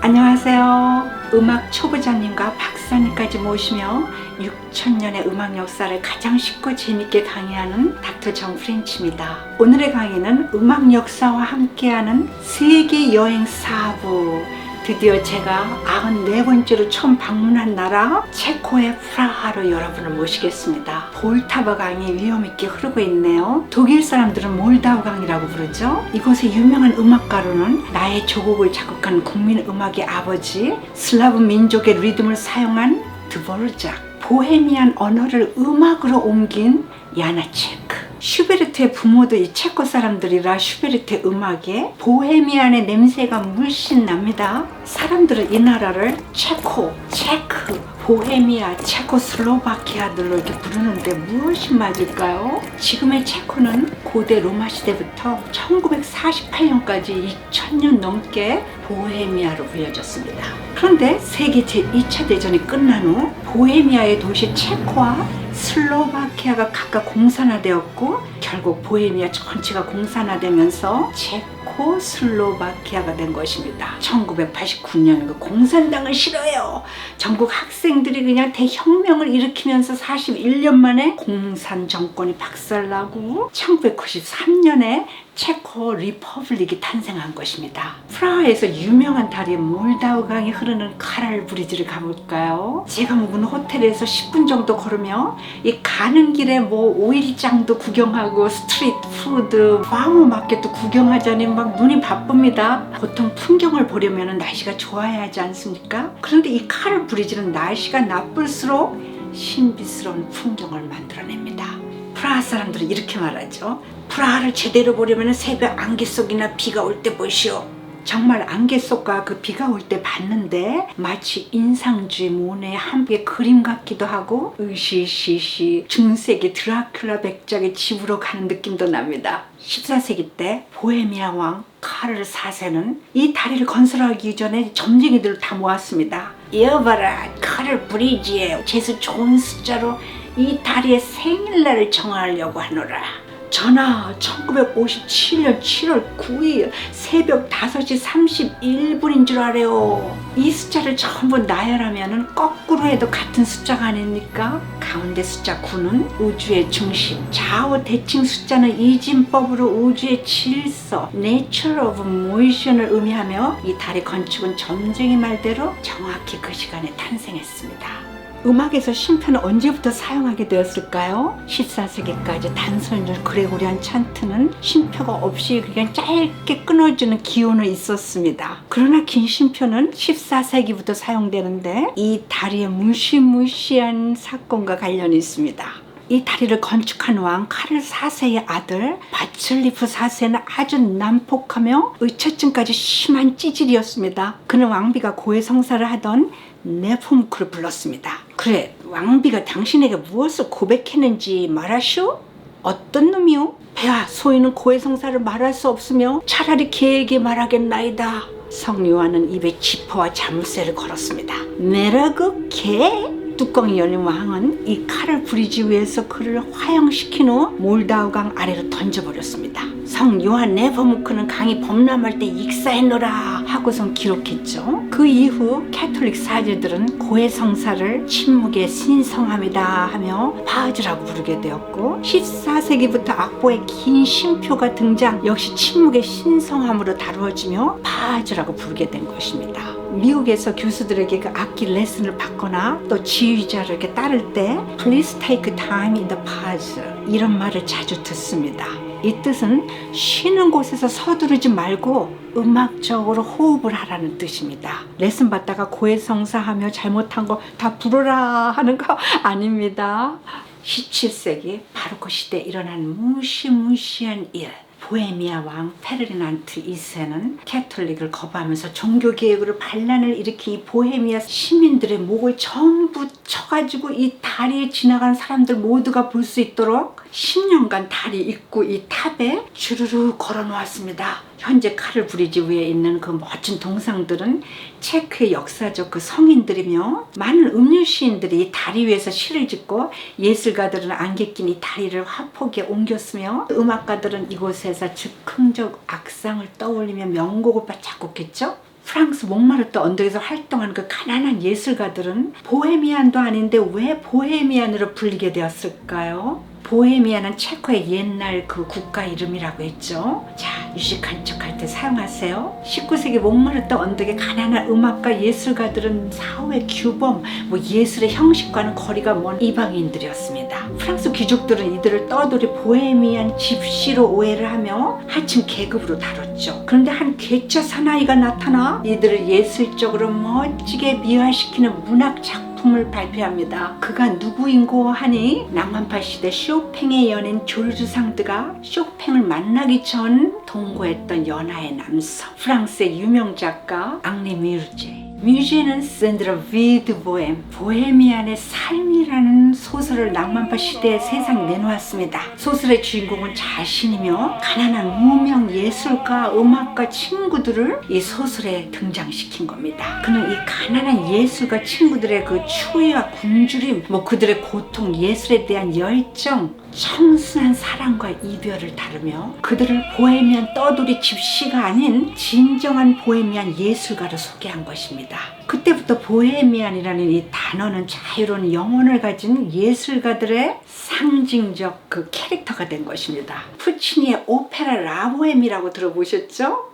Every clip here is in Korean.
안녕하세요. 음악 초보자님과 박사님까지 모시며 6000년의 음악 역사를 가장 쉽고 재밌게 강의하는 닥터 정 프렌치입니다. 오늘의 강의는 음악 역사와 함께하는 세계 여행 4부. 드디어 제가 94번째로 처음 방문한 나라 체코의 프라하로 여러분을 모시겠습니다. 볼타바 강이 위험있게 흐르고 있네요. 독일 사람들은 몰다우 강이라고 부르죠. 이곳의 유명한 음악가로는 나의 조국을 자극한 국민 음악의 아버지, 슬라브 민족의 리듬을 사용한 드보르작, 보헤미안 언어를 음악으로 옮긴 야나체크, 슈베르트의 부모도 이 체코 사람들이라 슈베르트의 음악에 보헤미안의 냄새가 물씬 납니다. 사람들은 이 나라를 체코, 체크, 보헤미아, 체코슬로바키아들로 이렇게 부르는데 무엇이 맞을까요? 지금의 체코는 고대 로마 시대부터 1948년까지 2000년 넘게 보헤미아로 불려졌습니다. 그런데 세계 제2차 대전이 끝난 후 보헤미아의 도시 체코와 슬로바키아가 각각 공산화되었고 결국 보헤미아 전체가 공산화되면서 체코슬로바키아가 된 것입니다. 1989년 그 공산당을 싫어요. 전국 학생들이 그냥 대혁명을 일으키면서 41년 만에 공산 정권이 박살나고 1993년에 체코 리퍼블릭이 탄생한 것입니다. 프라하에서 유명한 다리 몰다우 강이 흐르는 카랄 브리지를 가볼까요? 제가 묵은 호텔에서 10분 정도 걸으며 이 가는 길에 뭐 오일장도 구경하고 스트리트 푸드, 파머 마켓도 구경하자니 막 눈이 바쁩니다. 보통 풍경을 보려면 날씨가 좋아야 하지 않습니까? 그런데 이 카랄 브리지는 날씨가 나쁠수록 신비스러운 풍경을 만들어냅니다. 프라하 사람들은 이렇게 말하죠. 프라하를 제대로 보려면 새벽 안개 속이나 비가 올 때 보시오. 정말 안개 속과 그 비가 올 때 봤는데 마치 인상주의 모네의 한 뷰의 그림 같기도 하고 으시시시 중세기 드라큘라 백작의 집으로 가는 느낌도 납니다. 14세기 때 보헤미아 왕 카를 4세는 이 다리를 건설하기 전에 점쟁이들을 다 모았습니다. 여봐라, 카를 브리지에 재수 좋은 숫자로 이 다리의 생일날을 정하려고 하노라. 전하, 1957년 7월 9일 새벽 5시 31분인 줄 알아요. 이 숫자를 전부 나열하면 거꾸로 해도 같은 숫자가 아닙니까? 가운데 숫자 9는 우주의 중심, 좌우 대칭 숫자는 이진법으로 우주의 질서, Nature of Motion을 의미하며 이 달의 건축은 점쟁이 말대로 정확히 그 시간에 탄생했습니다. 음악에서 심표는 언제부터 사용하게 되었을까요? 14세기까지 단선율 그레고리안 찬트는 심표가 없이 그냥 짧게 끊어주는 기호는 있었습니다. 그러나 긴 심표는 14세기부터 사용되는데 이 다리의 무시무시한 사건과 관련이 있습니다. 이 다리를 건축한 왕 카를 4세의 아들 바츠리프 4세는 아주 난폭하며 의처증까지 심한 찌질이었습니다. 그는 왕비가 고해성사를 하던 네포무크를 불렀습니다. 그래, 왕비가 당신에게 무엇을 고백했는지 말하시오? 어떤 놈이오? 배하, 소인은 고해성사를 말할 수 없으며 차라리 개에게 말하겠나이다. 성요한은 입에 지퍼와 자물쇠를 걸었습니다. 내라고 개? 뚜껑이 열린 왕은 이 칼을 브리지 위에서 그를 화형시킨 후 몰다우 강 아래로 던져버렸습니다. 성 요한 네버무크는 강이 범람할 때 익사했노라 하고선 기록했죠. 그 이후 캐톨릭 사제들은 고해성사를 침묵의 신성함이다 하며 파즈라고 부르게 되었고 14세기부터 악보에 긴 심표가 등장, 역시 침묵의 신성함으로 다루어지며 파즈라고 부르게 된 것입니다. 미국에서 교수들에게 그 악기 레슨을 받거나 또 지휘자를 이렇게 따를 때 Please take time in the pause 이런 말을 자주 듣습니다. 이 뜻은 쉬는 곳에서 서두르지 말고 음악적으로 호흡을 하라는 뜻입니다. 레슨 받다가 고해성사하며 잘못한 거 다 부르라 하는 거 아닙니다. 17세기 바로크 시대에 일어난 무시무시한 일. 보헤미아 왕 페르디난드 2세는 캐톨릭을 거부하면서 종교개혁으로 반란을 일으킨 이 보헤미아 시민들의 목을 전부 쳐가지고 이 다리에 지나가는 사람들 모두가 볼 수 있도록 10년간 다리 입구 이 탑에 주르르 걸어 놓았습니다. 현재 카를 브리지 위에 있는 그 멋진 동상들은 체크의 역사적 그 성인들이며 많은 음료 시인들이 이 다리 위에서 시를 짓고 예술가들은 안개 낀 이 다리를 화폭에 옮겼으며 음악가들은 이곳에서 즉흥적 악상을 떠올리며 명곡을 작곡했죠. 프랑스 몽마르트 언덕에서 활동한 그 가난한 예술가들은 보헤미안도 아닌데 왜 보헤미안으로 불리게 되었을까요? 보헤미안은 체코의 옛날 그 국가 이름이라고 했죠. 자, 유식한 척할 때 사용하세요. 19세기 몽마르트 언덕의 가난한 음악가 예술가들은 사회 규범, 예술의 형식과는 거리가 먼 이방인들이었습니다. 프랑스 귀족들은 이들을 떠돌이 보헤미안 집시로 오해를 하며 하층 계급으로 다뤘죠. 그런데 한 괴짜 사나이가 나타나 이들을 예술적으로 멋지게 미화시키는 문학 작품을 발표합니다. 그가 누구인고 하니 낭만파 시대 쇼팽의 연인 조르주 상드가 쇼팽을 만나기 전 동거했던 연하의 남성, 프랑스의 유명 작가 앙리 뮤제. 뮤제는 샌드라 위드 보엠, 보헤미안의 삶이라는 소설을 낭만파 시대의 세상에 내놓았습니다. 소설의 주인공은 자신이며 가난한 무명 예술가, 음악가 친구들을 이 소설에 등장시킨 겁니다. 그는 이 가난한 예술가 친구들의 그 추위와 굶주림, 그들의 고통, 예술에 대한 열정, 청순한 사랑과 이별을 다루며 그들을 보헤미안 떠돌이 집시가 아닌 진정한 보헤미안 예술가로 소개한 것입니다. 그때부터 보헤미안이라는 이 단어는 자유로운 영혼을 가진 예술가들의 상징적 그 캐릭터가 된 것입니다. 푸치니의 오페라 라보엠이라고 들어보셨죠?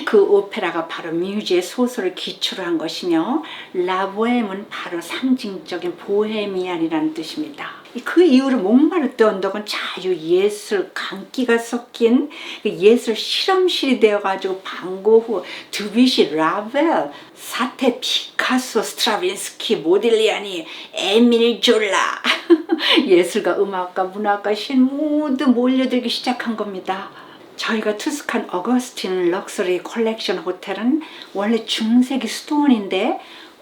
그 오페라가 바로 뮤제의 소설을 기초로 한 것이며 라보엠은 바로 상징적인 보헤미안이라는 뜻입니다. 그 이후로 몽마르트 언덕은 자유, 예술, 강기가 섞인 예술 실험실이 되어가지고 방고흐, 드뷔시, 라벨, 사테, 피카소, 스트라빈스키, 모딜리아니, 에밀 졸라 예술가, 음악가, 문학가, 신 모두 몰려들기 시작한 겁니다. 저희가 투숙한 어거스틴 럭셔리 컬렉션 호텔은 원래 중세기 수도원인데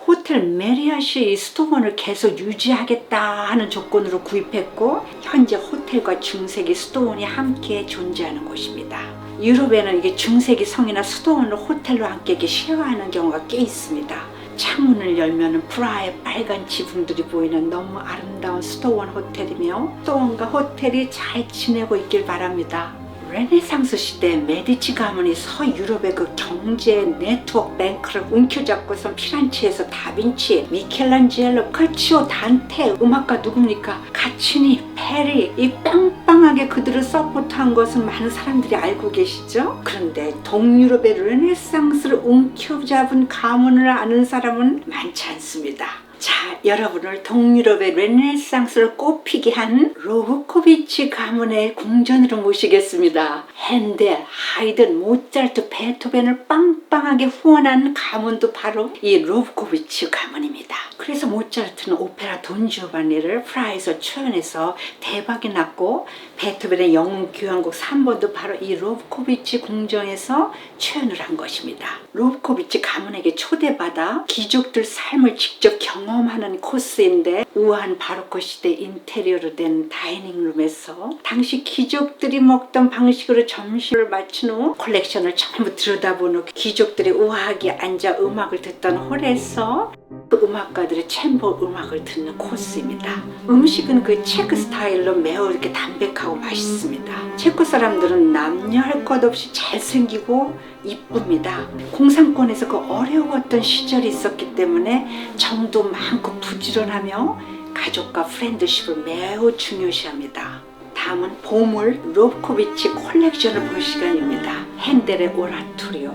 호텔 메리아시 수도원을 계속 유지하겠다 하는 조건으로 구입했고 현재 호텔과 중세기 수도원이 함께 존재하는 곳입니다. 유럽에는 이게 중세기 성이나 수도원을 호텔로 함께 쉐어하는 경우가 꽤 있습니다. 창문을 열면 프라하의 빨간 지붕들이 보이는 너무 아름다운 수도원 호텔이며 수도원과 호텔이 잘 지내고 있길 바랍니다. 르네상스 시대 메디치 가문이 서유럽의 그 경제 네트워크 뱅크를 움켜잡고선 피란체에서 다빈치, 미켈란젤로, 카치오, 단테, 음악가 누굽니까? 가치니, 페리, 이 빵빵하게 그들을 서포트한 것은 많은 사람들이 알고 계시죠? 그런데 동유럽의 르네상스를 움켜잡은 가문을 아는 사람은 많지 않습니다. 자, 여러분을 동유럽의 르네상스를 꽃피게 한 로브코비치 가문의 궁전으로 모시겠습니다. 핸델, 하이든, 모차르트, 베토벤을 빵빵하게 후원한 가문도 바로 이 로브코비치 가문입니다. 그래서 모차르트는 오페라 돈 지오반니를 프라하에서 초연해서 대박이 났고 베토벤의 영웅 교향곡 3번도 바로 이 로브코비치 궁전에서 초연을 한 것입니다. 로브코비치 가문에게 초대받아 귀족들 삶을 직접 경험하는 코스인데 우아한 바로크 시대 인테리어로 된 다이닝룸에서 당시 귀족들이 먹던 방식으로 점심을 마친 후 컬렉션을 전부 들여다보는 귀족들이 우아하게 앉아 음악을 듣던 홀에서 그 음악가들의 챔버 음악을 듣는 코스입니다. 음식은 그 체크 스타일로 매우 이렇게 담백하고 맛있습니다. 체코 사람들은 남녀 할 것 없이 잘생기고 이쁩니다. 공산권에서 그 어려웠던 시절이 있었기 때문에 정도 많고 부지런하며 가족과 프렌드십을 매우 중요시합니다. 다음은 보물 로브코비치 콜렉션을 볼 시간입니다. 핸델의 오라토리오,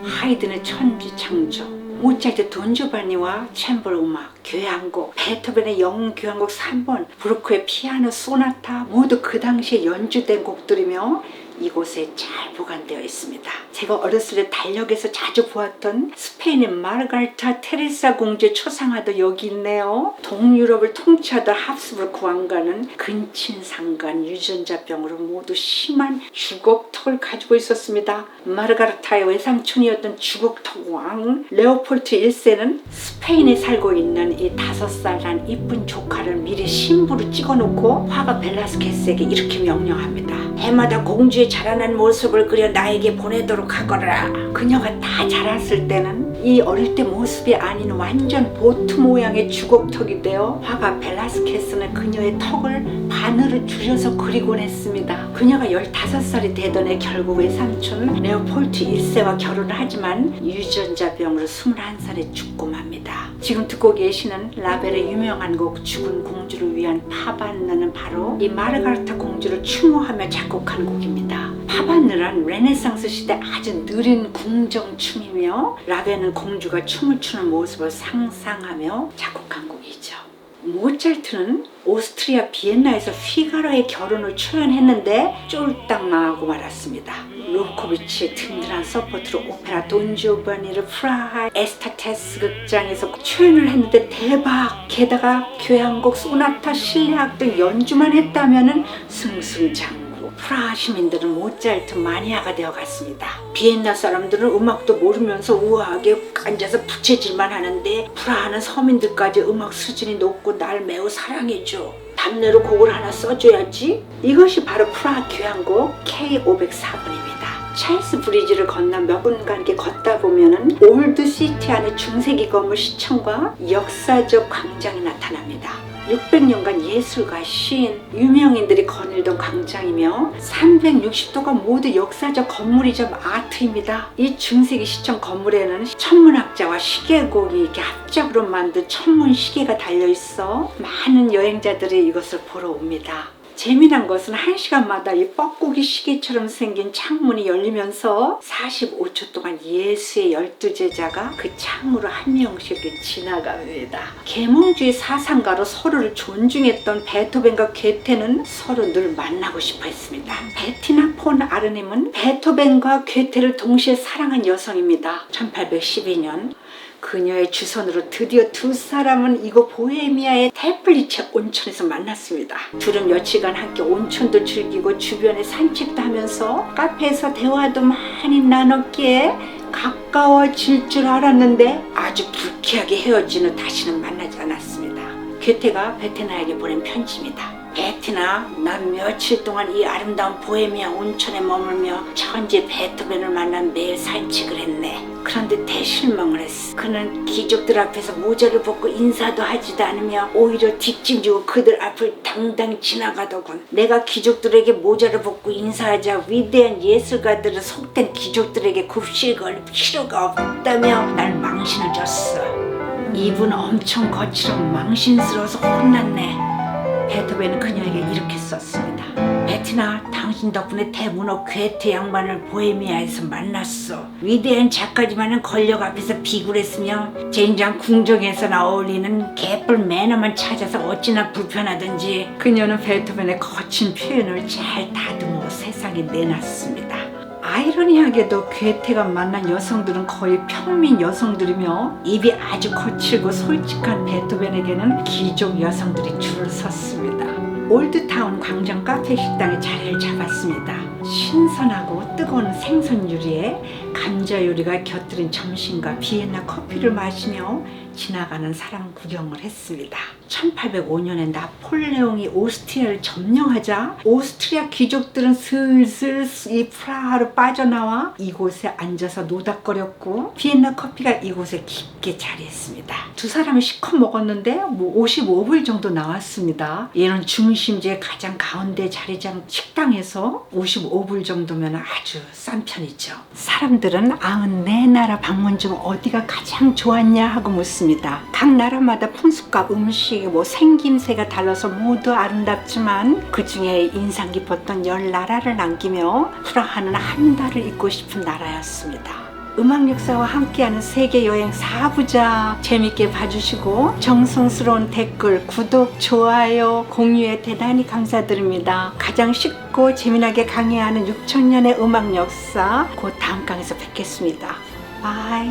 하이든의 천지창조, 모차르트 돈 지오반니와 챔버 음악, 교향곡, 베토벤의 영웅 교향곡 3번, 브루크의 피아노 소나타 모두 그 당시에 연주된 곡들이며 이곳에 잘 보관되어 있습니다. 제가 어렸을 때 달력에서 자주 보았던 스페인의 마르가리타 테레사 공주의 초상화도 여기 있네요. 동유럽을 통치하던 합스부르크 왕가는 근친상간, 유전자병으로 모두 심한 주걱턱을 가지고 있었습니다. 마르가리타의 외삼촌이었던 주걱턱 왕 레오폴드 1세는 스페인 스페인에 살고 있는 이 5살 난 이쁜 조카를 미리 신부로 찍어놓고 화가 벨라스케스에게 이렇게 명령합니다. 해마다 공주의 자라난 모습을 그려 나에게 보내도록 하거라. 그녀가 다 자랐을 때는 이 어릴 때 모습이 아닌 완전 보트 모양의 주걱턱이 되어 화가 벨라스케스는 그녀의 턱을 반으로 줄여서 그리곤 했습니다. 그녀가 15살이 되던 해 결국 외삼촌 레오폴드 1세와 결혼을 하지만 유전자병으로 21살에 죽고 맙니다. 지금 듣고 계시는 라벨의 유명한 곡 죽은 공주를 위한 파반느는 바로 이 마르가르타 공주를 추모하며 작곡한 곡입니다. 파반느란 르네상스 시대 아주 느린 궁정춤이며 라벨은 공주가 춤을 추는 모습을 상상하며 작곡한 곡이죠. 모차르트는 오스트리아 비엔나에서 피가로의 결혼을 초연했는데 쫄딱 망하고 말았습니다. 로코비치의 든든한 서포트로 오페라 돈 지오바니를 프라하 에스타테스 극장에서 초연을 했는데 대박! 게다가 교향곡 소나타 실내악 등 연주만 했다면 승승장구. 프라하 시민들은 모차르트 마니아가 되어갔습니다. 비엔나 사람들은 음악도 모르면서 우아하게 앉아서 부채질만 하는데 프라하는 서민들까지 음악 수준이 높고 날 매우 사랑해줘. 답례로 곡을 하나 써줘야지. 이것이 바로 프라하 교향곡 K504번입니다. 찰스 브리지를 건너 몇 분간 이렇게 걷다 보면은 올드 시티 안에 중세기 건물 시청과 역사적 광장이 나타납니다. 600년간 예술가, 시인, 유명인들이 거닐던 광장이며 360도가 모두 역사적 건물이자 아트입니다. 이 중세기 시청 건물에는 천문학자와 시계곡이 이렇게 합작으로 만든 천문 시계가 달려있어 많은 여행자들이 이것을 보러 옵니다. 재미난 것은 1시간마다 이 뻐꾸기 시계처럼 생긴 창문이 열리면서 45초 동안 예수의 12제자가 그 창으로 한 명씩 지나갑니다. 계몽주의 사상가로 서로를 존중했던 베토벤과 괴테는 서로 늘 만나고 싶어 했습니다. 베티나 폰 아르넴은 베토벤과 괴테를 동시에 사랑한 여성입니다. 1812년 그녀의 주선으로 드디어 두 사람은 이곳 보헤미아의 테플리체 온천에서 만났습니다. 둘은 며칠간 함께 온천도 즐기고 주변에 산책도 하면서 카페에서 대화도 많이 나눴기에 가까워질 줄 알았는데 아주 불쾌하게 헤어진 후 다시는 만나지 않았습니다. 괴테가 베티나에게 보낸 편지입니다. 베티나, 난 며칠 동안 이 아름다운 보헤미아 온천에 머물며 천재 베토벤을 만난 매일 산책을 했네. 그런데 대실망을 했어. 그는 귀족들 앞에서 모자를 벗고 인사도 하지도 않으며 오히려 뒷짐지고 그들 앞을 당당히 지나가더군. 내가 귀족들에게 모자를 벗고 인사하자 위대한 예술가들은 속된 귀족들에게 굽실거릴 필요가 없다며 날 망신을 줬어. 입은 엄청 거칠어 망신스러워서 혼났네. 베토벤은 그녀에게 이렇게 썼습니다. 베티나, 당신 덕분에 대문호 괴테 양반을 보헤미아에서 만났어. 위대한 작가지만은 권력 앞에서 비굴했으며 젠장 궁정에서나 어울리는 개뿔 매너만 찾아서 어찌나 불편하든지. 그녀는 베토벤의 거친 표현을 잘 다듬어 세상에 내놨습니다. 아이러니하게도 괴테가 만난 여성들은 거의 평민 여성들이며 입이 아주 거칠고 솔직한 베토벤에게는 귀족 여성들이 줄을 섰습니다. 올드타운 광장 카페 식당에 자리를 잡았습니다. 신선하고 뜨거운 생선 요리에 감자 요리가 곁들인 점심과 비엔나 커피를 마시며 지나가는 사람 구경을 했습니다. 1805년에 나폴레옹이 오스트리아를 점령하자 오스트리아 귀족들은 슬슬 이 프라하로 빠져나와 이곳에 앉아서 노닥거렸고 비엔나 커피가 이곳에 깊게 자리했습니다. 두 사람이 실컷 먹었는데 55불 정도 나왔습니다. 이런 중심지의 가장 가운데 자리 잡은 식당에서 55불 정도면 아주 싼 편이죠. 사람들은 94나라 방문 중 어디가 가장 좋았냐 하고 묻습니다. 각 나라마다 풍습과 음식, 생김새가 달라서 모두 아름답지만 그 중에 인상 깊었던 10나라를 남기며 프라하는 한 달을 있고 싶은 나라였습니다. 음악 역사와 함께하는 세계여행 4부작 재밌게 봐주시고 정성스러운 댓글, 구독, 좋아요, 공유에 대단히 감사드립니다. 가장 쉽고 재미나게 강의하는 6000년의 음악 역사 곧 다음 강에서 뵙겠습니다. 바이.